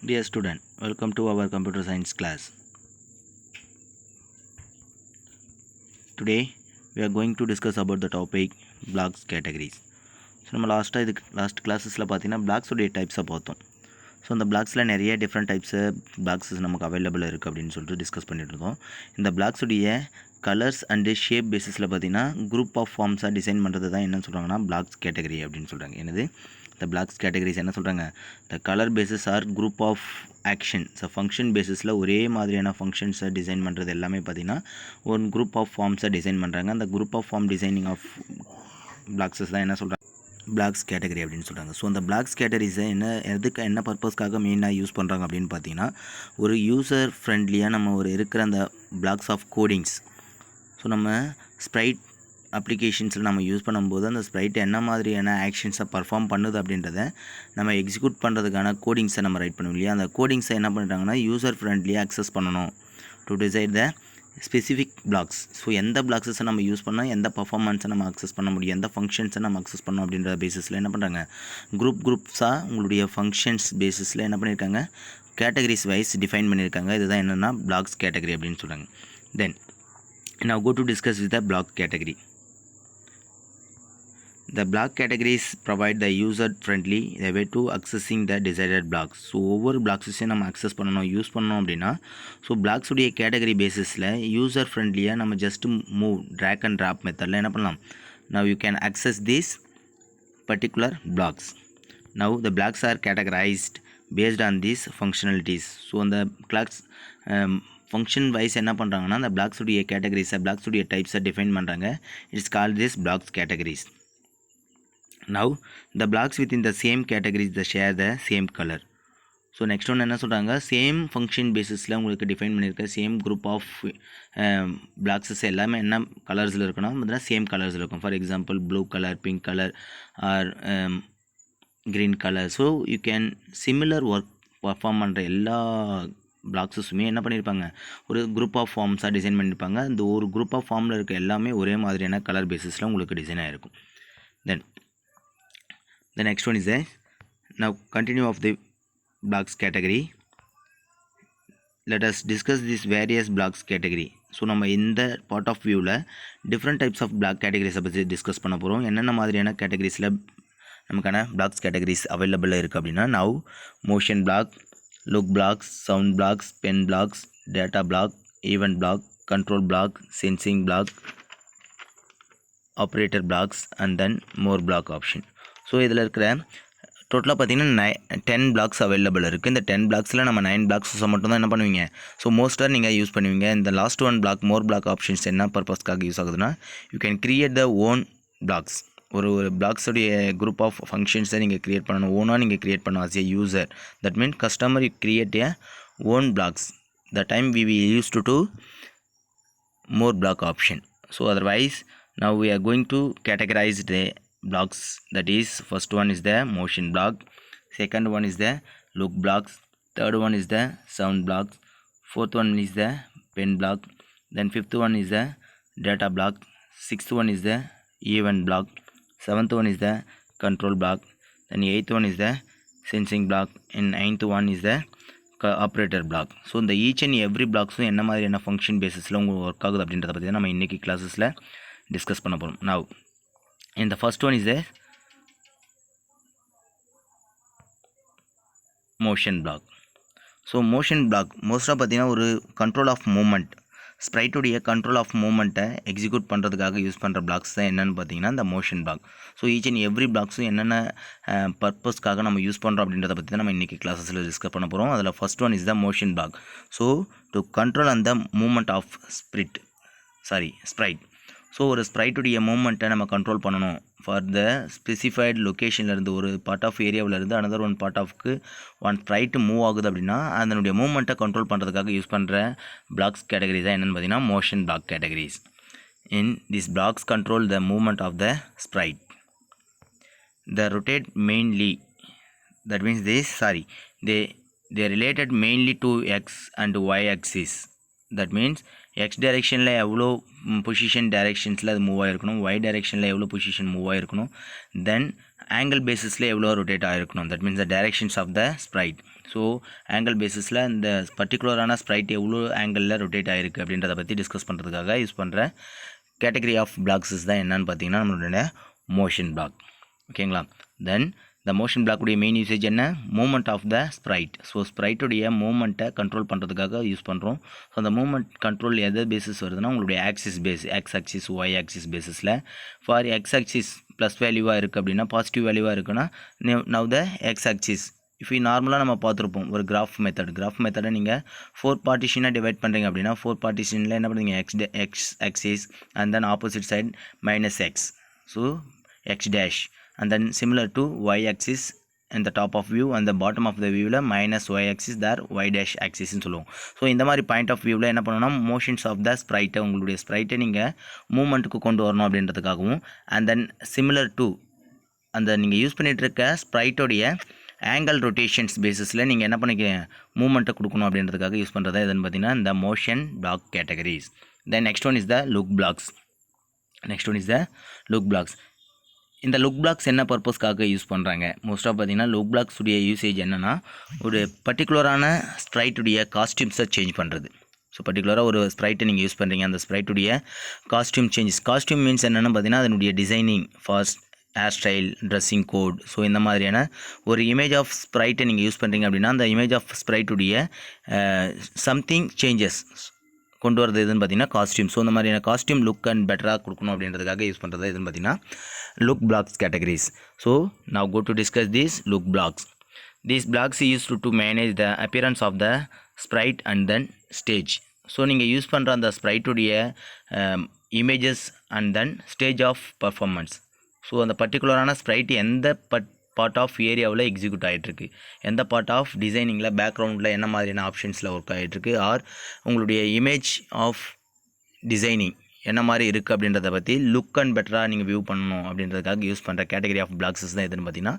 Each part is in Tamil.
Dear student, welcome to our computer science class. Today we are going to discuss about the topic blocks categories. So நம்ம லாஸ்ட் கிளாஸஸில் பார்த்தீங்கன்னா பிளாக்ஸுடைய டைப்ஸை பார்த்தோம். ஸோ அந்த பிளாக்ஸில் நிறைய டிஃப்ரெண்ட் டைப்ஸு பிளாக்ஸஸ் நமக்கு அவைலபிள் இருக்குது அப்படின்னு சொல்லிட்டு டிஸ்கஸ் பண்ணிட்டு இருந்தோம். இந்த பிளாக்ஸுடைய கலர்ஸ் அண்டு ஷேப் பேசிஸில் பார்த்தீங்கன்னா குரூப் ஆஃப் ஃபார்ம்ஸாக டிசைன் பண்ணுறது தான் என்னன்னு சொல்கிறாங்கன்னா பிளாக்ஸ் கேட்டகரி அப்படின்னு சொல்கிறாங்க. என்னது இந்த பிளாக்ஸ் கேட்டகரிஸ் என்ன சொல்கிறாங்க? The colour basis are group of action. So function பேசிஸில் ஒரே மாதிரியான ஃபங்க்ஷன்ஸை டிசைன் பண்ணுறது எல்லாமே பார்த்திங்கன்னா ஒரு குரூப் ஆஃப் ஃபார்ம்ஸை டிசைன் பண்ணுறாங்க. அந்த group of form designing of blocks தான் என்ன சொல்கிறாங்க? பிளாக்ஸ் கேட்டகரி அப்படின்னு சொல்கிறாங்க. ஸோ அந்த பிளாக்ஸ் கேட்டகரிஸை என்ன பர்பஸ்க்காக மெயினாக யூஸ் பண்ணுறாங்க அப்படின்னு பார்த்தீங்கன்னா ஒரு யூசர் ஃப்ரெண்ட்லியாக நம்ம இருக்கிற அந்த பிளாக்ஸ் ஆஃப் கோடிங்ஸ். ஸோ நம்ம ஸ்ப்ரைட் அப்ளிகேஷன்ஸில் நம்ம யூஸ் பண்ணும்போது அந்த ஸ்ப்ரைட் என்ன மாதிரியான ஆக்ஷன்ஸை பர்ஃபார்ம் பண்ணுது அப்படின்றத நம்ம எக்ஸிக்யூட் பண்ணுறதுக்கான கோடிங்ஸை நம்ம ரைட் பண்ணுவோம் இல்லையா? அந்த கோடிங்ஸை என்ன பண்ணுறாங்கன்னா யூசர் ஃப்ரெண்ட்லியாக அக்சஸ் பண்ணணும் to decide the specific blocks. So எந்த பிளாக்ஸை நம்ம யூஸ் பண்ணால் எந்த பர்ஃபார்மன்ஸை நம்ம அக்சஸ் பண்ண முடியும், எந்த ஃபங்க்ஷன்ஸை நம்ம அக்சஸ் பண்ணோம் அப்படின்ற பேசிஸில் என்ன பண்ணுறாங்க குரூப்ஸாக உங்களுடைய ஃபங்க்ஷன்ஸ் பேசிஸில் என்ன பண்ணியிருக்காங்க கேட்டகரிஸ் வைஸ் டிஃபைன் பண்ணியிருக்காங்க. இதுதான் என்னென்னா பிளாக்ஸ் கேட்டகரி அப்படின்னு சொல்கிறாங்க. தென் now go to discuss with the block category. The block categories provide the user friendly way to accessing the desired blocks. So ஒவ்வொரு பிளாக்ஸையும் நம்ம அக்சஸ் பண்ணணும் யூஸ் பண்ணோம் அப்படின்னா ஸோ பிளாக்ஸுடைய கேட்டகரி பேசிஸில் யூசர் ஃப்ரெண்ட்லியாக நம்ம just move drag and drop மெத்தடில் என்ன பண்ணலாம்? now you can access these particular blocks. now the blocks are categorized based on these functionalities. So அந்த கிளாக்ஸ் ஃபங்க்ஷன் வைஸ் என்ன பண்ணுறாங்கன்னா அந்த பிளாக்ஸுடைய கேட்டகரிஸை பிளாக்ஸுடைய டைப்ஸை டிஃபைன் பண்ணுறாங்க. It's called this blocks categories. Now the blocks within the same categories they share the same colour. So next ஒன்று என்ன சொல்கிறாங்க, சேம் ஃபங்க்ஷன் பேசிஸில் உங்களுக்கு டிஃபைன் பண்ணியிருக்க சேம் குரூப் ஆஃப் பிளாக்ஸஸ் எல்லாமே என்ன கலர்ஸில் இருக்கணும் பார்த்தீங்கன்னா சேம் கலர்ஸில் இருக்கும். For example blue colour, pink colour or green colour. So you can similar work perform பண்ணுற எல்லா பிளாக்ஸஸுமே என்ன பண்ணியிருப்பாங்க ஒரு குரூப் ஆஃப் ஃபார்ம்ஸாக டிசைன் பண்ணியிருப்பாங்க. அந்த ஒரு குரூப் ஆஃப் ஃபார்மில் இருக்க எல்லாமே ஒரே மாதிரியான கலர் பேசிஸில் உங்களுக்கு டிசைன் ஆகிருக்கும். தென் the next one is a now continue of the blocks category. Let us discuss this various blocks category. So நம்ம இந்த பார்ட் ஆஃப் வியூவில் டிஃப்ரெண்ட் டைப்ஸ் ஆஃப் பிளாக் கேட்டகரிஸை பற்றி டிஸ்கஸ் பண்ண போகிறோம். என்னென்ன மாதிரியான கேட்டகரிஸில் நமக்கான பிளாக்ஸ் கேட்டகரிஸ் அவைலபிளாக இருக்குது அப்படின்னா now motion block, look blocks, sound blocks, pen blocks, data block, event block, control block, sensing block, operator blocks and then more block option. So இதில் இருக்கிற டோட்டலாக பார்த்தீங்கன்னா 10 பிளாக்ஸ் அவைலபிள் இருக்குது. இந்த 10 பிளாக்ஸில் நம்ம 9 பிளாக்ஸை மட்டும் தான் என்ன பண்ணுவீங்க ஸோ மோஸ்ட்டாக நீங்கள் யூஸ் பண்ணுவீங்க. இந்த last one block more block options என்ன பர்பஸ்க்காக யூஸ் ஆகுதுன்னா you can create the own blocks. ஒரு பிளாக்ஸுடைய குரூப் ஆஃப் ஃபங்க்ஷன்ஸை நீங்கள் க்ரியேட் பண்ணணும், ஓனாக நீங்கள் க்ரியேட் பண்ணணும் as a user. That mean customer you create a own blocks. The time we used to more block option. So otherwise now we are going to categorize the blocks. That is first one is the motion block, second one is the look blocks, third one is the sound blocks, fourth one is the pen block, then fifth one is the data block, sixth one is the event block, seventh one is the control block, then eighth one is the sensing block, and ninth one is the operator block. So இந்த ஈச் அண்ட் எவ்ரி பிளாக்ஸும் என்ன மாதிரியான ஃபங்க்ஷன் பேசிஸில் உங்களுக்கு ஒர்க் ஆகுது அப்படின்றத பற்றி தான் நம்ம இன்றைக்கி கிளாஸஸில் டிஸ்கஸ் பண்ண போகிறோம். நவ் இந்த first one is a motion block. So motion block மோஸ்ட்டாக பார்த்தீங்கன்னா ஒரு கண்ட்ரோல் ஆஃப் மூமெண்ட், ஸ்ப்ரைட்டுடைய கண்ட்ரோல் ஆஃப் மூமெண்ட்டை எக்ஸிக்யூட் பண்ணுறதுக்காக யூஸ் பண்ணுற பிளாக்ஸ் தான் என்னென்னு பார்த்தீங்கன்னா இந்த motion block. So each and every பிளாக்ஸும் என்னென்ன பர்பஸ்க்காக நம்ம யூஸ் பண்ணுறோம் அப்படின்றத பற்றி தான் நம்ம இன்றைக்கி கிளாஸஸில் டிஸ்கஸ் பண்ண போகிறோம். அதில் first one is the motion block. So to control அந்த மூமெண்ட் ஆஃப் ஸ்ப்ரைட். ஸோ ஒரு ஸ்ப்ரைட்டுடைய மூமெண்ட்டை நம்ம கண்ட்ரோல் பண்ணணும் ஃபார் த ஸ்பெசிஃபைடு லொக்கேஷன்லேருந்து ஒரு பார்ட் ஆஃப் ஏரியாவிலேருந்து அனதர் ஒன் பார்ட் ஆஃப்க்கு ஒன் ஸ்ப்ரைட்டு மூவ் ஆகுது அப்படின்னா அதனுடைய மூமெண்ட்டை கண்ட்ரோல் பண்ணுறதுக்காக யூஸ் பண்ணுற பிளாக்ஸ் கேட்டகரி தான் என்னென்னு பார்த்தீங்கன்னா motion block categories. In this blocks control the movement of the sprite. The rotate mainly that means they related mainly to x and y axis. that means x டைரெக்ஷனில் எவ்வளோ பொசிஷன் டைரெக்ஷன்ஸில் அது மூவ் ஆகிருக்கணும், y டைரெக்ஷனில் எவ்வளோ பொசிஷன் மூவ் ஆகிருக்கணும், தென் ஆங்கிள் பேசிஸில் எவ்வளோ ரொட்டேட் ஆகிருக்கணும், that means the directions of the sprite. So angle பேசிஸில் இந்த பர்டிகுலரான ஸ்ப்ரைட் எவ்வளோ ஆங்கிளில் ரொட்டேட் ஆகிருக்கு அப்படின்றத பற்றி டிஸ்கஸ் பண்ணுறதுக்காக யூஸ் பண்ணுற கேட்டகரி ஆஃப் பிளாக்ஸஸ் தான் என்னன்னு பார்த்தீங்கன்னா நம்மளுடைய மோஷன் பிளாக். ஓகேங்களா? தென் இந்த மோஷன் பிளாக்குடைய மெயின் யூசேஜ் என்ன? Movement of the sprite. So ஸ்ப்ரைட்டுடைய மூமெண்ட்டை கண்ட்ரோல் பண்ணுறதுக்காக யூஸ் பண்ணுறோம். ஸோ அந்த மூமெண்ட் கண்ட்ரோல் எது பேசிஸ் வருதுன்னா உங்களுடைய axis base, X axis Y axis பேசிஸில். ஃபார் எக்ஸ் ஆக்சிஸ் ப்ளஸ் வேல்யூவாக இருக்குது அப்படின்னா, பாசிட்டிவ் வேல்யூவாக இருக்குன்னா நவ் த எக்ஸ் ஆக்சிஸ். இப்போ நார்மலாக நம்ம பார்த்துருப்போம் ஒரு கிராஃப் மெத்தடை நீங்கள் 4 பார்ட்டிஷனாக டிவைட் பண்ணுறீங்க அப்படின்னா 4 பார்ட்டிஷனில் என்ன பண்ணுறீங்க, X axis and then opposite side minus X, so X dash, and then similar to y axis in the top of view and the bottom of the view la minus y axis there y dash axis னு சொல்லுவோம். ஸோ இந்த மாதிரி பாயிண்ட் ஆஃப் வியூவில் என்ன பண்ணணும்னா மோஷன்ஸ் ஆஃப் த ஸ்ப்ரைட்டை, உங்களுடைய ஸ்ப்ரைட்டை நீங்கள் மூமெண்ட்டுக்கு கொண்டு வரணும் அப்படின்றதுக்காகவும், அண்ட் தென் சிமிலர் டு அந்த நீங்கள் யூஸ் பண்ணிகிட்டு இருக்க ஸ்ப்ரைட்டோடைய ஆங்கிள் ரொட்டேஷன்ஸ் பேசிஸில் நீங்கள் என்ன பண்ணிக்கிறீங்க, மூமெண்ட்டை கொடுக்கணும் அப்படின்றதுக்காக யூஸ் பண்ணுறதா எதுன்னு பார்த்தீங்கன்னா இந்த motion block categories. Then next one is the look blocks. இந்த லுக் பிளாக்ஸ் என்ன பர்பஸ்க்காக யூஸ் பண்ணுறாங்க? மோஸ்ட்டாக பார்த்தீங்கன்னா லுக் பிளாக்ஸுடைய யூசேஜ் என்னென்னா ஒரு பர்டிகுலரான ஸ்ப்ரைட்டுடைய காஸ்டியூம்ஸை சேஞ்ச் பண்ணுறது. ஸோ பர்டிகுலராக ஒரு ஸ்ப்ரைட்டை நீங்கள் யூஸ் பண்ணுறீங்க, அந்த ஸ்ப்ரைட்டுடைய காஸ்டியூம் சேஞ்சஸ். காஸ்டியூம் மீன்ஸ் என்னென்னு பார்த்தீங்கன்னா அதனுடைய designing, fast hair style, dressing code. So இந்த மாதிரியான ஒரு இமேஜ் ஆஃப் ஸ்ப்ரைட்டை நீங்கள் யூஸ் பண்ணுறீங்க அப்படின்னா அந்த இமேஜ் ஆஃப் ஸ்ப்ரைட்டுடைய சம்திங் சேஞ்சஸ் கொண்டு வரது எதுன்னு பார்த்தீங்கன்னா காஸ்டியூம். ஸோ இந்த மாதிரியான காஸ்டியூம் லுக் அண்ட் பெட்டராக கொடுக்கணும் அப்படின்றதுக்காக யூஸ் பண்ணுறது எதுன்னு பார்த்தீங்கன்னா look blocks categories. So now go to discuss these look blocks. These blocks used to manage the appearance of the sprite and then stage. So நீங்கள் யூஸ் பண்ணுற அந்த ஸ்ப்ரைட்டுடைய images and then stage of performance. So அந்த பர்டிகுலரான ஸ்ப்ரைட் எந்த பார்ட் ஆஃப் ஏரியாவில் எக்ஸிக்யூட் ஆகிட்டுருக்கு, எந்த பார்ட் ஆஃப் டிசைனிங்கில் பேக்ரவுண்டில் என்ன மாதிரியான ஆப்ஷன்ஸில் ஒர்க் ஆகிட்டுருக்கு, ஆர் உங்களுடைய இமேஜ் ஆஃப் டிசைனிங் என்ன மாதிரி இருக்குது அப்படின்றத பற்றி லுக் அண்ட் பெட்டராக நீங்கள் வியூ பண்ணணும் அப்படின்றதுக்காக யூஸ் பண்ணுற கேட்டகரி ஆஃப் பிளாக்ஸஸ் தான் எதுன்னு பார்த்தீங்கன்னா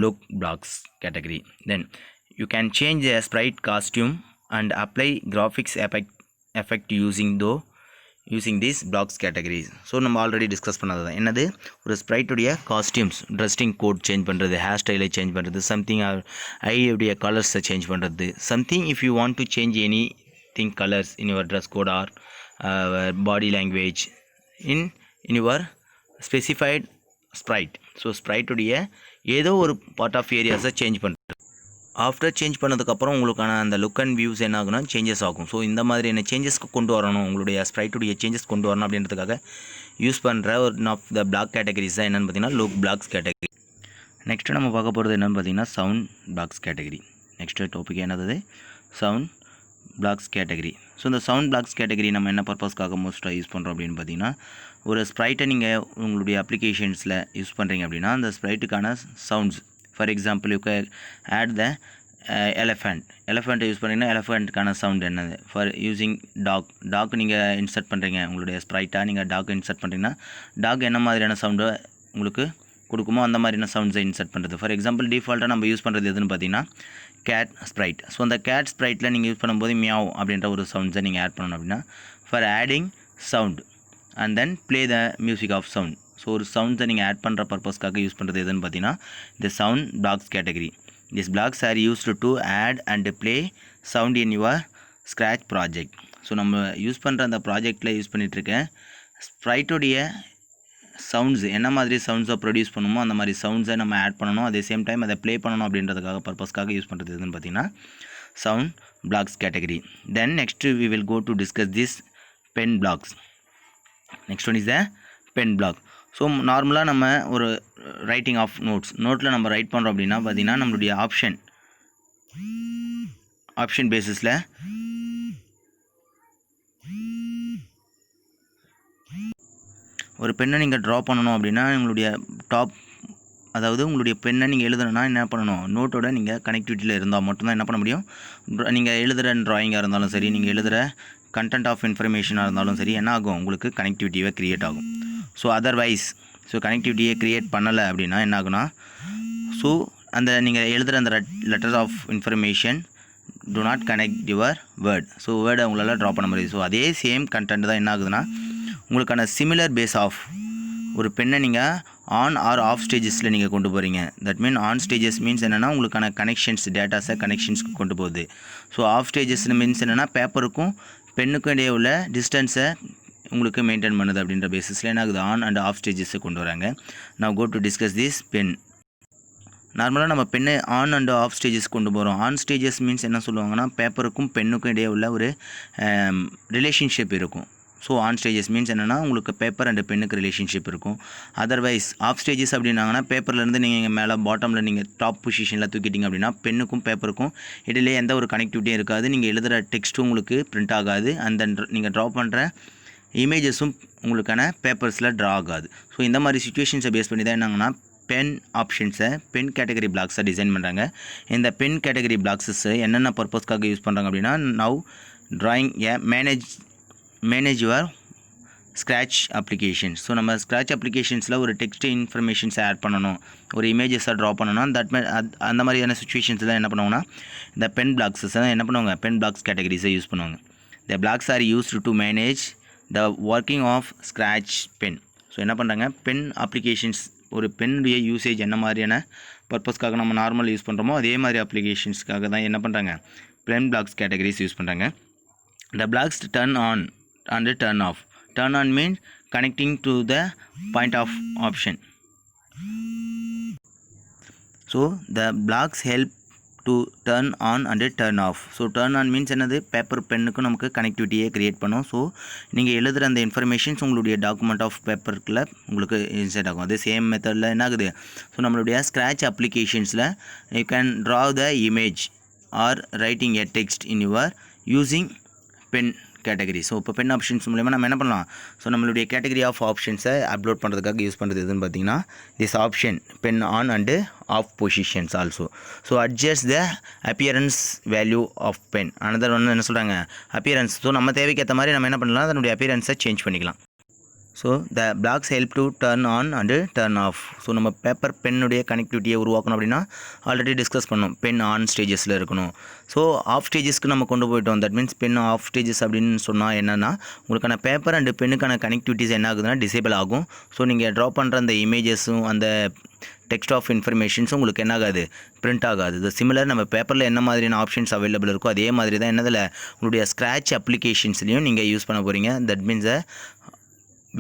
look blocks category. Then you can change a sprite costume and apply graphics effect using these blocks categories. So நம்ம ஆல்ரெடி டிஸ்கஸ் பண்ணது தான் என்னது, ஒரு ஸ்ப்ரைட்டுடைய காஸ்டியூம்ஸ், ட்ரெஸ்ஸிங் கோட் சேஞ்ச் பண்ணுறது, ஹேர் ஸ்டைலை சேஞ்ச் பண்ணுறது, சம்திங் ஐயுடைய கலர்ஸை சேஞ்ச் பண்ணுறது, something if you want to change any thing colours in your dress code or body language in your specified sprite. So ஸ்ப்ரைட்டுடைய ஏதோ ஒரு பார்ட் ஆஃப் ஏரியாஸை சேஞ்ச் பண்ணுறது. ஆஃப்டர் சேஞ்ச் பண்ணதுக்கப்புறம் உங்களுக்கான அந்த லுக் அண்ட் வியூஸ் என்ன ஆகுனா சேஞ்சஸ் ஆகும். ஸோ இந்த மாதிரியான சேஞ்சஸ்க்கு கொண்டு வரணும், உங்களுடைய ஸ்ப்ரைட்டுடைய சேஞ்சஸ் கொண்டு வரணும் அப்படின்றதுக்காக யூஸ் பண்ணுற ஒரு ஆஃப் த பிளாக் கேட்டகரிஸ் தான் என்னென்னு பார்த்தீங்கன்னா லுக் பிளாக்ஸ் கேட்டகரி. நெக்ஸ்ட்டு நம்ம பார்க்க போகிறது என்னென்னு பார்த்தீங்கன்னா sound blocks category. Next topic என்னது, சவுண்ட் பிளாக்ஸ் கேட்டகரி. ஸோ இந்த சவுண்ட் பிளாக்ஸ் கேட்டகரி நம்ம என்ன பர்பஸ்க்காக மோஸ்ட்டாக யூஸ் பண்ணுறோம் அப்படின்னு பார்த்தீங்கன்னா, ஒரு ஸ்ப்ரைட்டை நீங்கள் உங்களுடைய அப்ளிகேஷன்ஸில் யூஸ் பண்ணுறீங்க அப்படின்னா அந்த ஸ்ப்ரைட்டுக்கான sounds, for example you can add the எலஃபெண்ட்டை யூஸ் பண்ணிங்கன்னா எலஃபெண்ட்டுக்கான சவுண்ட் என்னது, ஃபார் யூஸிங் டாக் நீங்கள் இன்சர்ட் பண்ணுறீங்க, உங்களுடைய ஸ்ப்ரைட்டாக நீங்கள் டாக் இன்சர்ட் பண்ணுறீங்கன்னா டாக் என்ன மாதிரியான சவுண்டை உங்களுக்கு கொடுக்குமோ அந்த மாதிரியான சவுண்ட்ஸை இன்சர்ட் பண்ணுறது. ஃபார் எக்ஸாம்பிள் டிஃபால்ட்டாக நம்ம யூஸ் பண்ணுறது எதுன்னு பார்த்தீங்கன்னா கேட் ஸ்ப்ரைட். ஸோ அந்த கேட் ஸ்ப்ரைட்டில் நீங்கள் யூஸ் பண்ணும்போது மியாவ் அப்படின்ற ஒரு சவுண்ட்ஸை நீங்கள் ஆட் பண்ணணும் அப்படின்னா for adding sound and then play the music of sound. So ஒரு சவுண்ட்ஸை நீங்கள் ஆட் பண்ணுற பர்பஸ்க்காக யூஸ் பண்ணுறது எதுன்னு பார்த்தீங்கன்னா இந்த sound blocks category. This blocks are used to add and play sound in your Scratch project. So நம்ம யூஸ் பண்ணுற அந்த ப்ராஜெக்டில் யூஸ் பண்ணிகிட்ருக்கேன் ஸ்ப்ரைட்டுடைய சவுண்ட்ஸ் என்ன மாதிரி சவுண்ட்ஸை ப்ரொடியூஸ் பண்ணுமோ அந்த மாதிரி சவுண்ட்ஸை நம்ம ஆட் பண்ணணும், அதே சேம் டைம் அதை ப்ளே பண்ணணும் அப்படின்றதுக்காக பர்பஸ்க்காக யூஸ் பண்ணுறது எதுன்னு பார்த்தீங்கன்னா sound blocks category. Then next we will go to discuss this pen blocks. Next one is the pen block. So நார்மலாக நம்ம ஒரு ரைட்டிங் ஆஃப் நோட்டில் நம்ம ரைட் பண்ணுறோம் அப்படின்னா பார்த்தீங்கன்னா நம்மளுடைய ஆப்ஷன் பேசிஸில் ஒரு பெண்ணை நீங்கள் ட்ரா பண்ணணும் அப்படின்னா உங்களுடைய அதாவது உங்களுடைய பெண்ணை நீங்கள் எழுதணுன்னா என்ன பண்ணணும், நோட்டோட நீங்கள் கனெக்டிவிட்டியில் இருந்தால் மட்டும்தான் என்ன பண்ண முடியும், நீங்கள் எழுதுகிற ட்ராயிங்காக இருந்தாலும் சரி, நீங்கள் எழுதுகிற கண்டென்ட் ஆஃப் இன்ஃபர்மேஷனாக இருந்தாலும் சரி என்ன ஆகும், உங்களுக்கு கனெக்டிவிட்டியை க்ரியேட் ஆகும். ஸோ அதர்வைஸ் கனெக்டிவிட்டியை க்ரியேட் பண்ணலை அப்படின்னா என்ன ஆகுனா, ஸோ அந்த நீங்கள் எழுதுகிற அந்த letter of information do not connect your word. So வேர்டை உங்களால் ட்ரா பண்ண முடியுது. ஸோ அதே சேம் கண்டென்ட் தான் என்ன ஆகுதுன்னா உங்களுக்கான சிமிலர் பேஸ் ஆஃப் ஒரு பெண்ணை நீங்கள் ஆன் ஆர் ஆஃப் ஸ்டேஜஸில் நீங்கள் கொண்டு போகிறீங்க. That mean on stages means என்னென்னா உங்களுக்கான கனெக்ஷன்ஸ் டேட்டாஸை கனெக்ஷன்ஸ்க்கு கொண்டு போகுது. ஸோ ஆஃப் ஸ்டேஜஸில் மீன்ஸ் என்னென்னா பேப்பருக்கும் பென்னுக்கும் இடையே உள்ள டிஸ்டன்ஸை உங்களுக்கு மெயின்டைன் பண்ணுது அப்படின்ற பேசிஸில் என்ன ஆகுது, ஆன் அண்ட் ஆஃப் ஸ்டேஜஸை கொண்டு வராங்க. நான் go to discuss this pen. நார்மலாக நம்ம பெண்ணை ஆன் அண்ட் ஆஃப் ஸ்டேஜஸ் கொண்டு போகிறோம். ஆன் ஸ்டேஜஸ் மீன்ஸ் என்ன சொல்லுவாங்கன்னா பேப்பருக்கும் பென்னுக்கும் இடையே உள்ள ஒரு ரிலேஷன்ஷிப் இருக்கும். ஸோ ஆன் ஸ்டேஜஸ் மீன்ஸ் என்னென்னா உங்களுக்கு பேப்பர் அண்ட் பென்னுக்கு ரிலேஷன்ஷிப் இருக்கும். அதர்வைஸ் ஆஃப் ஸ்டேஜஸ் அப்படின்னாங்கன்னா பேப்பர்லேருந்து நீங்கள் மேலே பாட்டமில் நீங்கள் டாப் பொசிஷனில் தூக்கிட்டீங்க அப்படின்னா பென்னுக்கும் பேப்பருக்கும் இடையிலே எந்த ஒரு கனெக்டிவிட்டியும் இருக்காது. நீங்கள் எழுதுகிற டெக்ஸ்ட்டும் உங்களுக்கு பிரிண்ட் ஆகாது. அந்த நீங்கள் ட்ரா பண்ணுற இமேஜஸும் உங்களுக்கான பேப்பர்ஸில் ட்ரா ஆகாது. ஸோ இந்த மாதிரி சுச்சுவேஷன்ஸை பேஸ் பண்ணி தான் என்னங்கன்னா பென் ஆப்ஷன்ஸை பென் கேட்டகரி பிளாக்ஸை டிசைன் பண்ணுறாங்க. இந்த பென் கேட்டகரி பிளாக்ஸஸை என்னென்ன பர்பஸ்க்காக யூஸ் பண்ணுறாங்க அப்படின்னா now drawing manage your scratch applications. So நம்ம ஸ்க்ராட்ச் அப்ளிகேஷன்ஸில் ஒரு டெக்ஸ்ட் இன்ஃபர்மேஷன்ஸை ஆட் பண்ணணும், ஒரு இமேஜஸை ட்ரா பண்ணணும். அந்த மாதிரியான சுச்சுவேஷன்ஸில் என்ன பண்ணுவாங்கன்னா இந்த பென் பிளாக்ஸஸை என்ன பண்ணுவாங்க, பென் பிளாக்ஸ் கேட்டகரிஸை யூஸ் பண்ணுவாங்க. The blocks are used to manage the working of Scratch pen. So என்ன பண்ணுறாங்க, பென் அப்ளிகேஷன்ஸ் ஒரு பென்னுடைய யூசேஜ் என்ன மாதிரியான பர்பஸ்க்காக நம்ம நார்மல் யூஸ் பண்ணுறோமோ அதே மாதிரி அப்ளிகேஷன்ஸ்க்காக தான் என்ன பண்ணுறாங்க, பென் பிளாக்ஸ் கேட்டகரிஸ் யூஸ் பண்ணுறாங்க. The blocks turn on and turn off. Turn on means connecting to the point of option. So the blocks help to turn on and turn off. So turn on means என்னது, பேப்பர் பென்னுக்கும் நமக்கு கனெக்டிவிட்டியை க்ரியேட் பண்ணும். ஸோ நீங்கள் எழுதுகிற அந்த இன்ஃபர்மேஷன்ஸ் உங்களுடைய டாக்குமெண்ட் ஆஃப் பேப்பருக்குள்ள உங்களுக்கு இன்சர்ட் ஆகும். அதே சேம் மெத்தடில் என்ன ஆகுது, ஸோ நம்மளுடைய ஸ்க்ராட்ச் அப்ளிகேஷன்ஸில் you can draw the image or writing a text in your using pen category. So இப்போ பென் ஆப்ஷன்ஸ் மூலமா நம்ம என்ன பண்ணலாம், ஸோ நம்மளுடைய கேட்டகரி ஆஃப் ஆப்ஷன்ஸை அப்லோட் பண்ணுறதுக்காக யூஸ் பண்ணுறது எதுன்னு பார்த்தீங்கன்னா this option pen on and off positions also. So adjust the appearance value of pen. Another ஒன்று என்ன சொல்கிறாங்க, அப்பியரன்ஸ். ஸோ நம்ம தேவைக்கு ஏற்ற மாதிரி நம்ம என்ன பண்ணலாம், அதனுடைய அப்பியரன்ஸை சேஞ்ச் பண்ணிக்கலாம். So the blocks help to turn on and turn off. So நம்ம பேப்பர் பென்னுடைய கனெக்டிவிட்டியை உருவாக்கணும் அப்படின்னா ஆல்ரெடி டிஸ்கஸ் பண்ணோம், பென் ஆன் ஸ்டேஜஸில் இருக்கணும். ஸோ ஆஃப் ஸ்டேஜஸ்க்கு நம்ம கொண்டு போயிட்டோம். That means pen off stages அப்படின்னு சொன்னால் என்னென்னா உங்களுக்கான பேப்பர் அண்டு பென்னுக்கான கனெக்டிவிட்டிஸ் என்ன ஆகுதுன்னா டிசேபிள் ஆகும். ஸோ நீங்கள் ட்ரா பண்ணுற அந்த இமேஜஸும் அந்த டெக்ஸ்ட் ஆஃப் இன்ஃபர்மேஷன்ஸும் உங்களுக்கு என்ன ஆகாது, பிரிண்ட் ஆகாது. இது சிமிலர் நம்ம பேப்பரில் என்ன மாதிரியான ஆப்ஷன்ஸ் அவைலபிள் இருக்கோ அதே மாதிரி தான் என்னதில் உங்களுடைய ஸ்க்ராட்ச் அப்ளிகேஷன்ஸ்லையும் நீங்கள் யூஸ் பண்ண போகிறீங்க. That means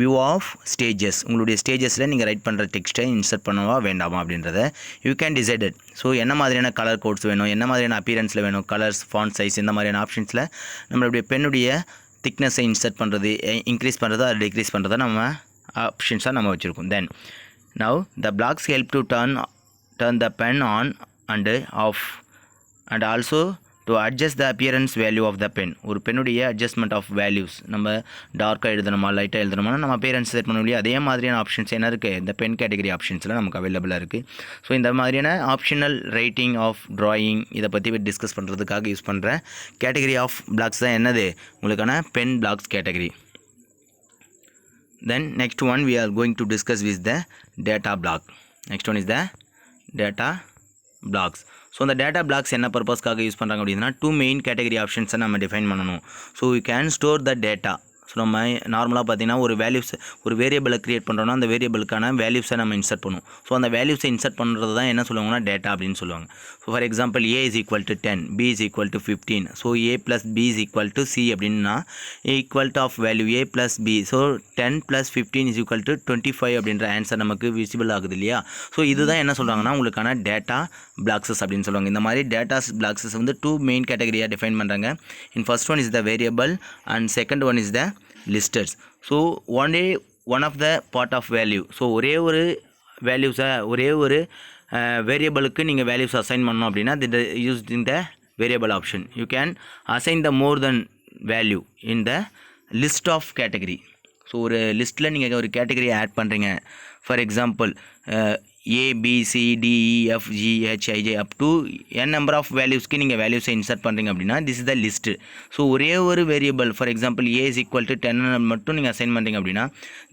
view of stages, உங்களுடைய ஸ்டேஜஸில் நீங்கள் ரைட் பண்ணுற டெக்ஸ்ட்டை இன்சர்ட் பண்ணவா வேண்டாமா அப்படின்றத யூ கேன் டிசைடட். ஸோ என்ன மாதிரியான கலர் கோட்ஸ் வேணும், என்ன மாதிரியான அப்பியரன்ஸில் வேணும், கலர்ஸ், ஃபாண்ட் சைஸ், இந்த மாதிரியான ஆப்ஷன்ஸில் நம்மளுடைய பென்னுடைய திக்னஸை இன்சர்ட் பண்ணுறது, இன்க்ரீஸ் பண்ணுறதா டிக்ரீஸ் பண்ணுறதா நம்ம ஆப்ஷன்ஸாக நம்ம வச்சுருக்கோம். Then now the blocks help to turn the pen on and off and also to adjust the appearance value of the pen. ஒரு பென்னுடைய அட்ஜஸ்ட்மெண்ட் ஆஃப் வேல்யூஸ், நம்ம டார்க்காக எழுதணுமா லைட்டாக எழுதணுமா நம்ம அப்பியரன்ஸ் செட் பண்ண முடியும். அதே மாதிரியான ஆப்ஷன்ஸ் என்ன இருக்குது, இந்த பென் கேட்டகரி ஆப்ஷன்ஸில் நமக்கு அவைலபிளாக இருக்குது. ஸோ இந்த மாதிரியான ஆப்ஷனல் ரைட்டிங் ஆஃப் ட்ராயிங் இதை பற்றி டிஸ்கஸ் பண்ணுறதுக்காக யூஸ் பண்ணுற கேட்டகரி ஆஃப் பிளாக்ஸ் தான் என்னது, உங்களுக்கான pen blocks category. Then next one we are going to discuss with the data block. Next one is the data blocks. So இந்த டேட்டா பிளாக்ஸ் என்ன பர்பஸ்க்காக யூஸ் பண்ணுறாங்க அப்படின்னா டூ மெயின் கேட்டகரி ஆப்ஷன்ஸை நம்ம டிஃபைன் பண்ணணும். So you can store the data. So நம்ம நார்மலாக பார்த்தீங்கன்னா ஒரு வேல்யூஸ் ஒரு வேரியபிளை க்ரியேட் பண்ணுறோன்னா அந்த வேரியபிளுக்கான வேல்யூஸை நம்ம இன்சர்ட் பண்ணுவோம். ஸோ அந்த வேல்யூஸை இன்சர்ட் பண்ணுறது தான் என்ன சொல்லுவாங்கன்னா டேட்டா அப்படின்னு சொல்லுவாங்க. So for example A is equal to 10, B is equal to 15. So A plus B is equal to C அப்படின்னா equal to of value A plus B. So 10 plus 15 is equal to 25 அப்படின்ற ஆன்சர் நமக்கு விசிபிள் ஆகுது இல்லையா. ஸோ இதுதான் என்ன சொல்கிறாங்கன்னா உங்களுக்கான டேட்டா பிளாக்ஸஸ் அப்படின்னு சொல்லுவாங்க. இந்த மாதிரி டேட்டாஸ் பிளாக்ஸஸ் வந்து டூ மெயின் கேட்டகரியாக டிஃபைன் பண்ணுறாங்க. In first one is the variable and second one is the listers. So one of the part of value. So ஒரே ஒரு வேல்யூஸை ஒரே ஒரு வேரியபிளுக்கு நீங்கள் வேல்யூஸ் அசைன் பண்ணணும் அப்படின்னா the used in the variable option. You can assign the more than value in the list of category. So ஒரு லிஸ்ட்டில் நீங்கள் ஒரு கேட்டகரி ஆட் பண்ணுறீங்க. For example A B C D E F G H I J up to n number of வேல்யூஸ்க்கு நீங்கள் வேல்யூஸை இன்சர்ட் பண்ணுறீங்க அப்படின்னா this is the list. So ஒரே ஒரு variable for example A is equal to 10 மட்டும் நீங்கள் அசைன் பண்ணுறீங்க அப்படின்னா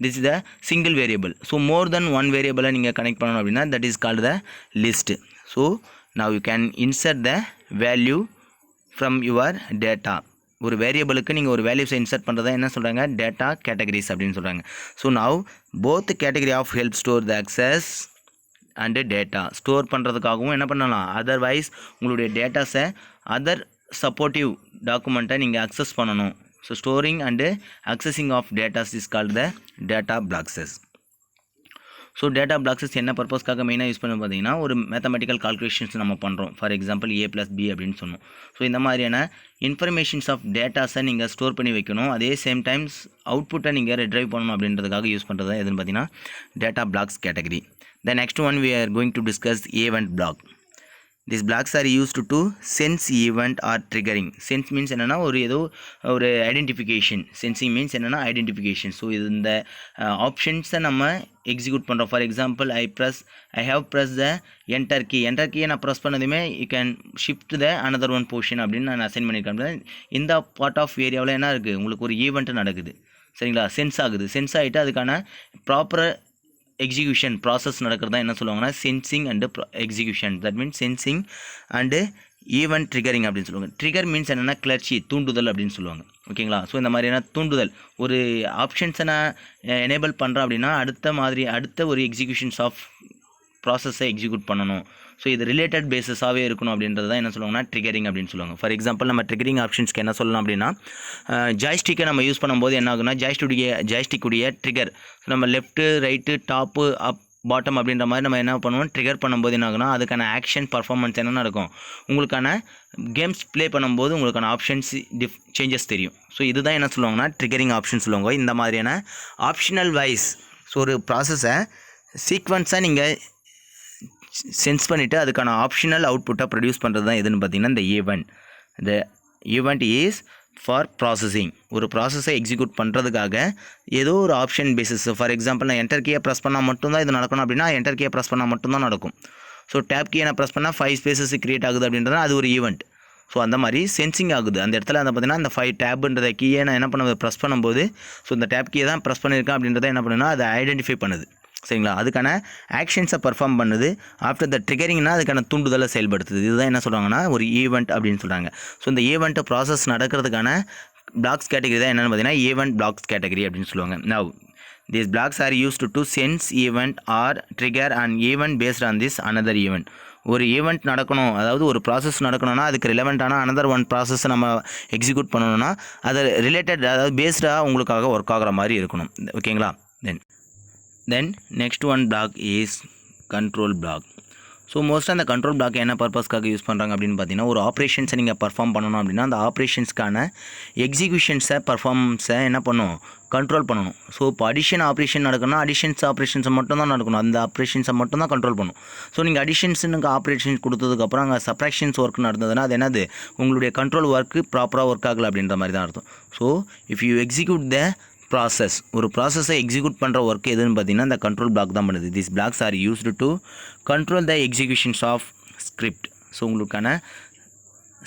this is the single variable. So more than one வேரியபிளை நீங்கள் கனெக்ட் பண்ணணும் அப்படின்னா that is called the list. So now you can insert the value from your data ஒரு வேரியபிளுக்கு நீங்கள் ஒரு வேல்யூஸை இன்சர்ட் பண்ணுறதா என்ன சொல்கிறாங்க, டேட்டா கேட்டகரிஸ் அப்படின்னு சொல்கிறாங்க. So now both category of help store the access and data. Store பண்ணுறதுக்காகவும் என்ன பண்ணலாம், அதர்வைஸ் உங்களுடைய டேட்டாஸை அதர் சப்போர்ட்டிவ் டாக்குமெண்ட்டை நீங்கள் அக்சஸ் பண்ணணும். So storing and accessing of datas is called the data blockses. So data blockses என்ன பர்பஸ்க்காக மெயினாக யூஸ் பண்ண பார்த்தீங்கன்னா, ஒரு மேத்தமெட்டிக்கல் கால்குலேஷன்ஸ் நம்ம பண்ணுறோம். ஃபார் எக்ஸாம்பிள் A+B அப்படின்னு சொன்னோம். ஸோ இந்த மாதிரியான இன்ஃபர்மேஷன்ஸ் ஆஃப் டேட்டாஸை நீங்கள் ஸ்டோர் பண்ணி வைக்கணும். அதே சேம் டைம்ஸ் அவுட்புட்டை நீங்கள் ரிட்ரைவ் பண்ணணும் அப்படின்றதுக்காக யூஸ் பண்ணுறது தான் எதுன்னு பார்த்தீங்கன்னா data blocks category. The next one we are going to discuss event block. These blocks are used to sense event or triggering. Sense means என்னன்னா ஒரு ஐடென்டிஃபிகேஷன். சென்சிங் மீன்ஸ் என்னன்னா ஐடென்டிஃபிகேஷன். ஸோ இது இந்த ஆப்ஷன்ஸை நம்ம எக்ஸிக்யூட் பண்ணுறோம். For example I have press the enter கீயை நான் ப்ரெஸ் பண்ணதுமே you can shift the another one portion அப்படின்னு நான் அசைன் பண்ணியிருக்கேன். இந்த பார்ட் ஆஃப் ஏரியாவில் என்ன இருக்குது, உங்களுக்கு ஒரு ஈவெண்ட் நடக்குது, சரிங்களா, சென்ஸ் ஆகுது. சென்ஸ் ஆகிட்டு அதுக்கான ப்ராப்பர் எக்ஸிக்யூஷன் ப்ராசஸ் நடக்கிறது தான் என்ன சொல்லுவாங்கன்னா sensing and execution. That means sensing and event triggering அப்படின்னு சொல்லுவாங்க. ட்ரிகர் மீன்ஸ் என்னென்னா கிளர்ச்சி, தூண்டுதல் அப்படின்னு சொல்லுவாங்க. ஓகேங்களா. ஸோ இந்த மாதிரியான தூண்டுதல், ஒரு ஆப்ஷன்ஸை நான் எனேபிள் பண்ணுறேன் அப்படின்னா அடுத்த ஒரு எக்ஸிக்யூஷன்ஸ் ஆஃப் ப்ராசஸை எக்ஸிக்யூட் பண்ணணும். ஸோ இது ரிலேட்டட் பேஸஸாகவே இருக்கணும் அப்படின்றது தான் என்ன சொல்லுவாங்கன்னா ட்ரிகரிங் அப்படின்னு சொல்லுவாங்க. ஃபார் எக்ஸாம்பிள் நம்ம ட்ரிகரிங் ஆப்ஷன்ஸ்க்கு என்ன சொல்லலாம் அப்படின்னா, ஜாய்ஸ்டிக்கை நம்ம யூஸ் பண்ணும்போது என்ன ஆகுனா, ஜாய்ஸ்டிக்குடைய ட்ரிகர் நம்ம லெஃப்ட்டு ரைட்டு டாப்பு அப் பாட்டம் அப்படின்ற மாதிரி நம்ம என்ன பண்ணுவோம், ட்ரிகர் பண்ணும்போது என்ன ஆகுனா அதுக்கான ஆக்ஷன் பர்ஃபார்மன்ஸ் என்ன நடக்கும், உங்களுக்கான கேம்ஸ் ப்ளே பண்ணும்போது உங்களுக்கான ஆப்ஷன்ஸ் சேஞ்சஸ் தெரியும். ஸோ இதுதான் என்ன சொல்லுவாங்கன்னா ட்ரிகரிங் ஆப்ஷன் சொல்லுவாங்க. இந்த மாதிரியான ஆப்ஷனல் வைஸ் ஸோ ஒரு ப்ராசஸை சீக்வன்ஸாக நீங்கள் சென்ஸ் பண்ணிவிட்டு அதுக்கான ஆப்ஷனல் அவுட்புட்டை ப்ரொடியூஸ் பண்ணுறது தான் எதுன்னு பார்த்தீங்கன்னா இந்த ஈவெண்ட். இந்த ஈவெண்ட் இஸ் ஃபார் ப்ராசஸிங். ஒரு ப்ராசஸை எக்ஸிக்யூட் பண்ணுறதுக்காக ஏதோ ஒரு ஆப்ஷன் பேசிஸ். ஃபார் எக்ஸாம்பிள் நான் என்டர் கீயை ப்ரெஸ் பண்ணால் மட்டும்தான் இது நடக்கணும் அப்படின்னா என்டர் கீயை ப்ரெஸ் பண்ணால் மட்டும்தான் நடக்கும். ஸோ டேப் கீயை நான் ப்ரெஸ் பண்ணால் 5 ஸ்பேசஸ் க்ரியேட் ஆகுது அப்படின்றது அது ஒரு ஈவெண்ட். ஸோ அந்த மாதிரி சென்சிங் ஆகுது அந்த இடத்துல. அந்த பார்த்தீங்கன்னா அந்த 5 டேப்ன்றத கீயை நான் என்ன பண்ண ப்ரெஸ் பண்ணும்போது ஸோ இந்த டேப் கீயை தான் ப்ரெஸ் பண்ணியிருக்கேன் அப்படின்றத என்ன பண்ணுன்னா அதை ஐடென்டிஃபை பண்ணுது, சரிங்களா. அதுக்கான ஆக்ஷன்ஸை பர்ஃபார்ம் பண்ணுது. ஆஃப்டர் த ட்ரிகரிங்னா அதுக்கான தூண்டுதலை செயல்படுத்துது. இதுதான் என்ன சொல்கிறாங்கன்னா ஒரு ஈவெண்ட் அப்படின்னு சொல்கிறாங்க. ஸோ இந்த ஈவெண்ட் ப்ராசஸ் நடக்கிறதுக்கான பிளாக்ஸ் கேட்டகரி தான் என்னென்னு பார்த்தீங்கன்னா ஈவெண்ட் பிளாக்ஸ் கேட்டகரி அப்படின்னு சொல்லுவாங்க. Now these blocks are used to sense event or trigger an event based on this another event. ஒரு ஈவெண்ட் நடக்கணும், அதாவது ஒரு ப்ராசஸ் நடக்கணும்னா அதுக்கு ரிலவெண்ட்டான அனதர் ஒன் ப்ராசஸை நம்ம எக்ஸிக்யூட் பண்ணணும்னா அது ரிலேட்டட், அதாவது பேஸ்டாக உங்களுக்காக ஒர்க் ஆகிற மாதிரி இருக்கணும். ஓகேங்களா. Then next one block is control block. So மோஸ்ட்டாக அந்த கண்ட்ரோல் பிளாக் என்ன பர்பஸ்க்காக யூஸ் பண்ணுறாங்க அப்படின்னு பார்த்தீங்கன்னா, ஒரு ஆப்ரேஷன்ஸை நீங்கள் பர்ஃபார்ம் பண்ணணும் அப்படின்னா அந்த ஆப்ரேஷன்ஸ்க்கான எக்ஸிக்யூஷன்ஸை பர்ஃபார்மன்ஸை என்ன பண்ணணும், கண்ட்ரோல் பண்ணணும். ஸோ இப்போ அடிஷன் ஆப்ரேஷன் நடக்கணும்னா ஆப்ரேஷன்ஸை மட்டும் தான் நடக்கணும், அந்த ஆப்ரேஷன்ஸை மட்டும் தான் கண்ட்ரோல் பண்ணணும். ஸோ நீங்கள் அடிஷன்ஸுக்கு ஆப்ரேஷன்ஸ் கொடுத்ததுக்கப்புறம் அங்கே சப்ராக்ஷன்ஸ் ஒர்க் நடந்ததுன்னா அது என்னது, உங்களுடைய கண்ட்ரோல் ஒர்க்கு ப்ராப்பராக ஒர்க் ஆகலை அப்படின்ற மாதிரி தான் அர்த்தம். So if you execute the process, ஒரு ப்ராசஸை எக்ஸிக்யூட் பண்ணுற ஒர்க் எதுன்னு பார்த்தீங்கன்னா இந்த கண்ட்ரோல் பிளாக் தான் பண்ணுது. These blocks are used to control the executions of script. So உங்களுக்கான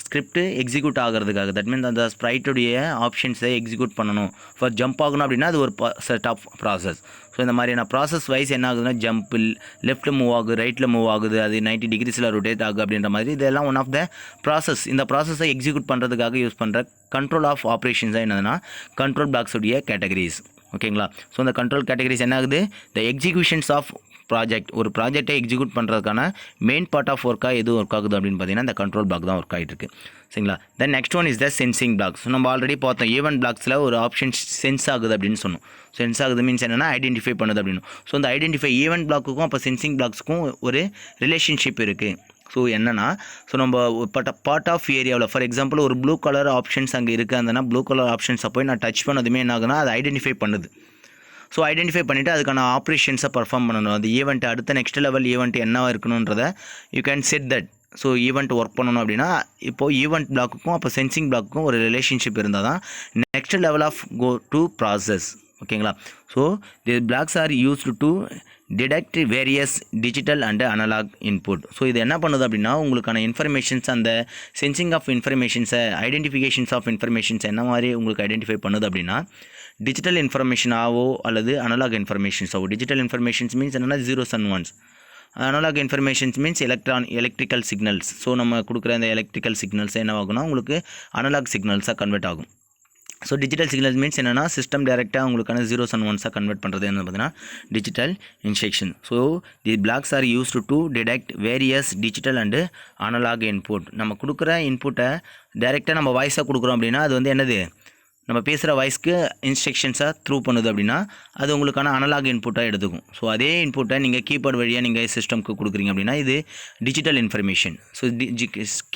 ஸ்கிரிப்ட் எக்ஸிக்யூட் ஆகிறதுக்காக, தட் மீன்ஸ் அந்த ஸ்ப்ரைட்டுடைய ஆப்ஷன்ஸை எக்ஸிக்யூட் பண்ணணும். ஃபார் ஜம்ப் ஆகணும் அப்படின்னா அது ஒரு செட் ஆஃப் ப்ராசஸ். ஸோ இந்த மாதிரியான ப்ராசஸ் வைஸ் என்ன ஆகுதுன்னா, ஜம்பில் லெஃப்ட்டில் மூவ் ஆகுது, ரைட்டில் மூவ் ஆகுது, அது 90 டிகிரிஸில் ரொட்டேட் ஆகுது அப்படின்ற மாதிரி இதெல்லாம் ஒன் ஆஃப் த ப்ராசஸ். இந்த ப்ராசஸை எக்ஸிக்யூட் பண்ணுறதுக்காக யூஸ் பண்ணுற கண்ட்ரோல் ஆஃப் ஆப்ரேஷன்ஸாக என்னதுன்னா கண்ட்ரோல் பிளாக்ஸுடைய கேட்டகரிஸ். ஓகேங்களா. ஸோ இந்த கண்ட்ரோல் கேட்டகரிஸ் என்ன ஆகுது, த எக்ஸிக்யூஷன்ஸ் ஆஃப் ப்ராஜெக்ட். ஒரு ப்ராஜெக்டை எக்ஸிக்யூட் பண்ணுறதுக்கான மெயின் பார்ட் ஆஃப் ஒர்க்காக எது ஒர்க் ஆகுது அப்படின்னு பார்த்தீங்கன்னா இந்த கண்ட்ரோல் பிளாக் தான் ஒர்க் ஆகிட்டு இருக்கு, சரிங்களா. Then next one is the sensing block. So நம்ம ஆல்ரெடி பார்த்தோம் ஈவெண்ட் பிளாக்ஸில் ஒரு ஆப்ஷன் சென்ஸ் ஆகுது அப்படின்னு சொன்னோம். சென்ஸ் ஆகுது மீன்ஸ் என்னென்னா ஐடென்டிஃபை பண்ணுது அப்படின்னு. ஸோ இந்த ஐடென்டிஃபை ஈவெண்ட் பிளாக்குக்கும் அப்போ சென்சிங் பிளாக்ஸுக்கும் ஒரு ரிலேஷன்ஷிப் இருக்குது. ஸோ என்னென்னா, ஸோ நம்ம பார்ட் ஆஃப் ஏரியாவில் ஃபார் எக்ஸாம்பிள் ஒரு ப்ளூ கலர் ஆப்ஷன்ஸ் அங்கே இருக்குது, அந்த ப்ளூ கலர் ஆப்ஷன்ஸை போய் நான் டச் பண்ணதுமே என்ன ஆகுதுன்னா அது ஐடென்டிஃபை பண்ணுது. ஸோ ஐடென்டிஃபை பண்ணிவிட்டு அதுக்கான ஆப்ரேஷன்ஸை பர்ஃபார்ம் பண்ணணும். அது ஈவெண்ட் அடுத்த நெக்ஸ்ட் லெவல் ஈவெண்ட் என்னவாக இருக்கணுன்றதை you can set that. So event work பண்ணணும் அப்படின்னா இப்போது ஈவெண்ட் பிளாக்குக்கும் அப்போ சென்சிங் பிளாக்குக்கும் ஒரு ரிலேஷன்ஷிப் இருந்தால் தான் next level of go to process. ஓகேங்களா. So the blocks are used to detect various digital and analogue input. ஸோ இது என்ன பண்ணுது அப்படின்னா உங்களுக்கான இன்ஃபர்மேஷன்ஸ், அந்த சென்சிங் ஆஃப் இன்ஃபர்மேஷன்ஸை, ஐடென்டிஃபிகேஷன்ஸ் ஆஃப் இன்ஃபர்மேஷன்ஸ் என்ன மாதிரி உங்களுக்கு ஐடென்டிஃபை பண்ணுது அப்படின்னா டிஜிட்டல் இன்ஃபர்மேஷனாவோ அல்லது அனலாக் இன்ஃபர்மேஷன்ஸாவோ. டிஜிட்டல் இன்ஃபர்மேஷன்ஸ் மீன்ஸ் என்னென்னா 0s and 1s. Analogue informations means electrical signals. So நம்ம கொடுக்குற அந்த எலக்ட்ரிக்கல் சிக்னல்ஸ் என்ன ஆகும்னா உங்களுக்கு அனலாக் சிக்னல்ஸாக கன்வெர்ட் ஆகும். ஸோ டிஜிட்டல் சிக்னல் மீன்ஸ் என்னென்னா சிஸ்டம் டேரெக்டாக உங்களுக்கான 0s and 1s கன்வெர்ட் பண்ணுறது என்ன பார்த்தீங்கன்னா digital instruction. So the blocks are used to detect various digital and analogue input. நம்ம கொடுக்குற இன்புட்டை டேரெக்டாக நம்ம வாய்ஸாக கொடுக்குறோம் அப்படின்னா அது வந்து என்னது, நம்ம பேசுகிற வாய்ஸ்க்கு இன்ஸ்ட்ரக்ஷன்ஸாக த்ரூ பண்ணுது அப்படின்னா அது உங்களுக்கான அனலாக் இன்புட்டாக எடுத்துக்கும். ஸோ அதே இன்புட்டை நீங்கள் கீபோர்டு வழியாக நீங்கள் சிஸ்டம்க்கு கொடுக்குறீங்க அப்படின்னா இது டிஜிட்டல் இன்ஃபர்மேஷன். ஸோ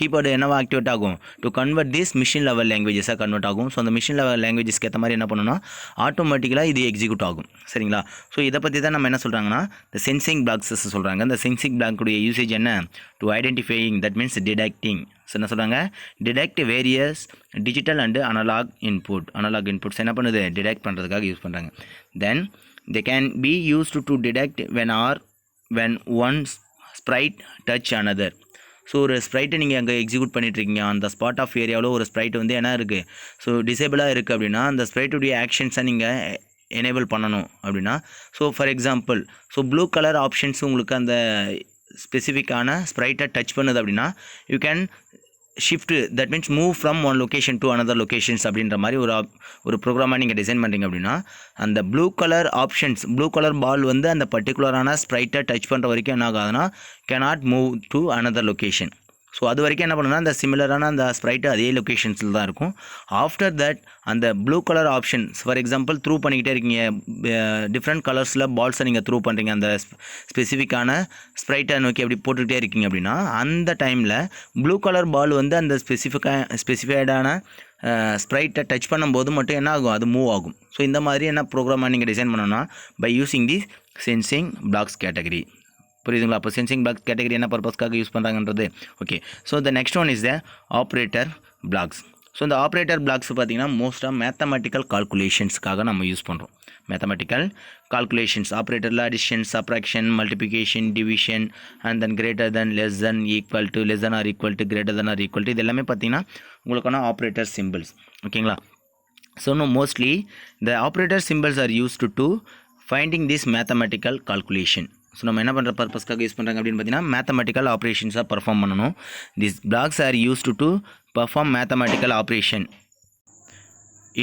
கீபோர்டு என்னவா ஆக்டிவேட் ஆகும், to convert this machine level லாங்குவேஜஸாக கன்வெர்ட் ஆகும். ஸோ அந்த மிஷின் லெவல் லாங்குவேஜஸ்க்கு ஏற்ற மாதிரி என்ன பண்ணணும்னா ஆட்டோமேட்டிக்கலாக இது எக்ஸிக்யூட் ஆகும். சரிங்களா? ஸோ இதை பற்றி தான் நம்ம என்ன சொல்கிறாங்கன்னா இந்த சென்சிங் பிளாக்ஸஸ் சொல்கிறாங்க. இந்த சென்சிங் பிளாக்குடைய யூசேஜ் என்ன, to identifying, that means detecting. So என்ன சொல்கிறாங்க, detect various digital and analogue inputs என்ன பண்ணுது, டிடெக்ட் பண்ணுறதுக்காக யூஸ் பண்ணுறாங்க. Then they can be used to detect when one sprite touch another. So ஒரு ஸ்ப்ரைட்டை நீங்கள் அங்கே எக்ஸிக்யூட் பண்ணிட்டுருக்கீங்க, அந்த ஸ்பாட் ஆஃப் ஏரியாவில் ஒரு ஸ்ப்ரைட் வந்து என்ன இருக்குது, ஸோ டிசேபிளாக இருக்குது அப்படின்னா அந்த ஸ்ப்ரைட்டுடைய ஆக்ஷன்ஸை நீங்கள் எனேபிள் பண்ணணும் அப்படின்னா, so for example so blue colour options உங்களுக்கு அந்த ஸ்பெசிஃபிக்கான ஸ்ப்ரைட்டை டச் பண்ணுது அப்படின்னா you can shift, that means move from one location to another locations அப்படின்ற மாதிரி ஒரு ப்ரோக்ராமாக நீங்கள் டிசைன் பண்ணுறீங்க அப்படின்னா அந்த blue colour options, blue colour ball வந்து அந்த பர்டிகுலரான ஸ்ப்ரைட்டை டச் பண்ணுற வரைக்கும் என்ன ஆகாதுன்னா cannot move to another location. So அது வரைக்கும் என்ன பண்ணுன்னா அந்த சிமிலரான அந்த ஸ்ப்ரைட்டு அதே லொக்கேஷன்ஸில் தான் இருக்கும். ஆஃப்டர் தட் அந்த blue colour options for example through பண்ணிக்கிட்டே இருக்கீங்க, டிஃப்ரெண்ட் கலர்ஸில் பால்ஸை நீங்கள் த்ரூ பண்ணுறீங்க அந்த ஸ்பெசிஃபிக்கான ஸ்ப்ரைட்டை நோக்கி அப்படி போட்டுக்கிட்டே இருக்கீங்க அப்படின்னா அந்த டைமில் ப்ளூ கலர் பால் வந்து அந்த ஸ்பெசிஃபைடான ஸ்ப்ரைட்டை டச் பண்ணும்போது மட்டும் என்ன ஆகும், அது மூவ் ஆகும். ஸோ இந்த மாதிரி என்ன ப்ரோக்ராமாக நீங்கள் டிசைன் பண்ணணும்னா by using the sensing blocks category. புரியுதுங்களா? அப்போ சென்சிங் பிளாக் கேட்டகரி என்ன பர்பஸ்க்காக யூஸ் பண்ணுறாங்கன்றது. Okay, so the next one is the operator blocks. So இந்த ஆப்ரேட்டர் பிளாக்ஸ் பார்த்தீங்கன்னா மோஸ்ட்டாக மேத்தமெட்டிக்கல் கால்குலேஷன்ஸ்க்காக நம்ம யூஸ் பண்ணுறோம். மேத்தமெட்டிக்கல் கால்குலேஷன்ஸ் ஆப்ரேட்டரில் addition, subtraction, multiplication, division and then greater than, less than, equal to, less than or equal to, greater than or equal to, இது எல்லாமே பார்த்தீங்கன்னா உங்களுக்கான ஆப்ரேட்டர் சிம்பிள்ஸ். ஓகேங்களா? So no mostly the operator symbols are used to finding this mathematical calculation. So நம்ம என்ன பண்ணுற பர்பஸ்க்காக யூஸ் பண்ணுறாங்க அப்படின்னு பார்த்தீங்கன்னா மேத்தமெட்டிக்கல் ஆப்ரேஷன்ஸாக பர்ஃபார்ம் பண்ணணும். This blocks are used to perform mathematical operation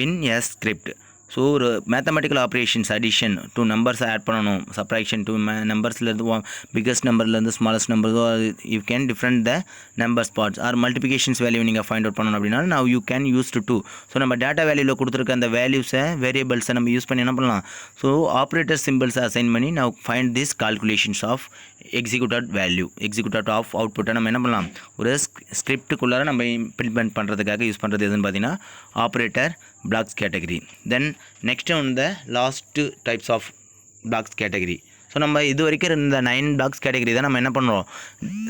in a script. So ஒரு மேத்தமெட்டிக்கல் ஆப்ரேஷன்ஸ் அடிஷன் டூ நம்பர்ஸை ஆட் பண்ணணும், சப்ராக்ஷன் டூ நம்பர்ஸ்லேருந்து பிக்கஸ்ட் நம்பர்லேருந்து ஸ்மாலஸ்ட் நம்பர்ஸோ you can different the number spots or multiplications value நீங்கள் ஃபைண்ட் அவுட் பண்ணணும் அப்படின்னா now you can use to do. So நம்ம டேட்டா வேல்யூவில் கொடுத்துருக்க அந்த வேல்யூஸை வேரியபிள்ஸை நம்ம யூஸ் பண்ணி என்ன பண்ணலாம், ஸோ ஆப்ரேட்டர் சிம்பிள்ஸை அசைன் பண்ணி now find this calculations of executed of அவுட்புட்டை நம்ம என்ன பண்ணலாம், ஒரு ஸ்கிரிப்டுக்குள்ளார நம்ம இம்ப்ளிமெண்ட் பண்ணுறதுக்காக யூஸ் பண்ணுறது எதுன்னு பார்த்தீங்கன்னா operator blocks category. Then next one the last types of blocks category. So நம்ம இது வரைக்கும் இந்த 9 பிளாக்ஸ் கேட்டகரி தான் நம்ம என்ன பண்ணுறோம்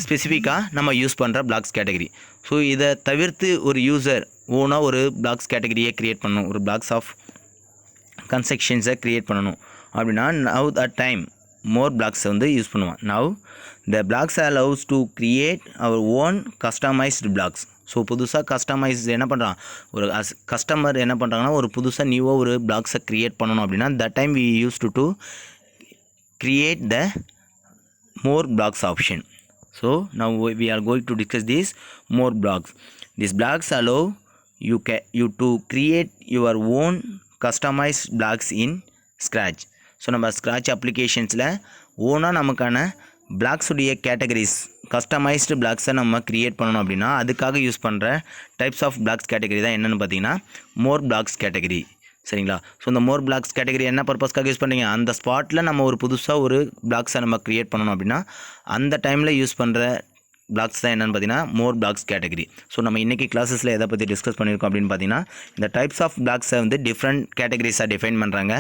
ஸ்பெசிஃபிக்காக நம்ம யூஸ் பண்ணுற பிளாக்ஸ் கேட்டகரி. ஸோ இதை தவிர்த்து ஒரு யூசர் ஓனாக ஒரு பிளாக்ஸ் கேட்டகரியை க்ரியேட் பண்ணணும், ஒரு பிளாக்ஸ் ஆஃப் கன்ஸ்ட்ரக்ஷன்ஸை க்ரியேட் பண்ணணும் அப்படின்னா நவ் த டைம் மோர் பிளாக்ஸை வந்து யூஸ் பண்ணுவான். Now the blocks allows to create our own customised blocks. So புதுசாக கஸ்டமைஸ் என்ன பண்ணுறான், ஒரு கஸ்டமர் என்ன பண்ணுறாங்கன்னா ஒரு புதுசாக நியூவாக ஒரு பிளாக்ஸை க்ரியேட் பண்ணணும் அப்படின்னா that time we use to create the more blocks option. So now we are going to discuss these more blocks. These blocks allow you to create your own customized blocks in Scratch. So நம்ம Scratch applications-ல ஓனாக நமக்கான blocks உடைய கேட்டகரிஸ் கஸ்டமைஸ்டு பிளாக்ஸை நம்ம க்ரியேட் பண்ணணும் அப்படின்னா அதுக்காக யூஸ் பண்ணுற டைப்ஸ் ஆஃப் பிளாக்ஸ் கேட்டகரி தான் என்னென்னு பார்த்தீங்கன்னா மோர் பிளாக்ஸ் கேட்டகரி. சரிங்களா? ஸோ இந்த மோர் பிளாக்ஸ் கேட்டகரி என்ன பர்பஸ்க்காக யூஸ் பண்ணுறீங்க, அந்த ஸ்பாட்டில் நம்ம ஒரு புதுசாக ஒரு பிளாக்ஸை நம்ம க்ரியேட் பண்ணணும் அப்படின்னா அந்த டைமில் யூஸ் பண்ணுற பிளாக்ஸ் தான் என்னென்னு பார்த்தீங்கன்னா மோர் பிளாக்ஸ் கேட்டகரி. ஸோ நம்ம இன்றைக்கி கிளாஸஸில் எதை பற்றி டிஸ்கஸ் பண்ணியிருக்கோம் அப்படின்னு பார்த்தீங்கன்னா இந்த டைப்ஸ் ஆஃப் பிளாக்ஸை வந்து டிஃப்ரெண்ட் கேட்டகரிஸாக டிஃபைன் பண்ணுறாங்க.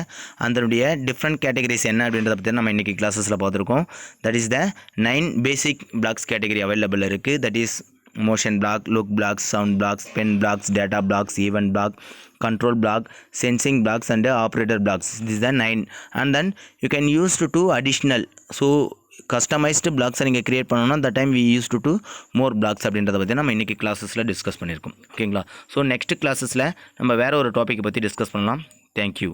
அதனுடைய டிஃப்ரெண்ட் கேட்டகரிஸ் என்ன அப்படின்றத பற்றி நம்ம இன்றைக்கி கிளாஸஸில் பார்த்துருக்கோம். That is the 9 basic blocks category available இருக்குது. That is motion block, look blocks, sound blocks, pen blocks, data blocks, event block, control block, sensing blocks and operator blocks. This is the 9 and then you can use to additional. So customized blocks நீங்கள் கிரியேட் பண்ணணும்னா the time we used to more blocks அப்படின்றத பற்றி நம்ம இன்றைக்கி கிளாஸஸில் டிஸ்கஸ் பண்ணியிருக்கோம். ஓகேங்களா? ஸோ நெக்ஸ்ட் கிளாஸஸில் நம்ம வேறு ஒரு டாப்பிக்கை பற்றி டிஸ்கஸ் பண்ணலாம். தேங்க்யூ.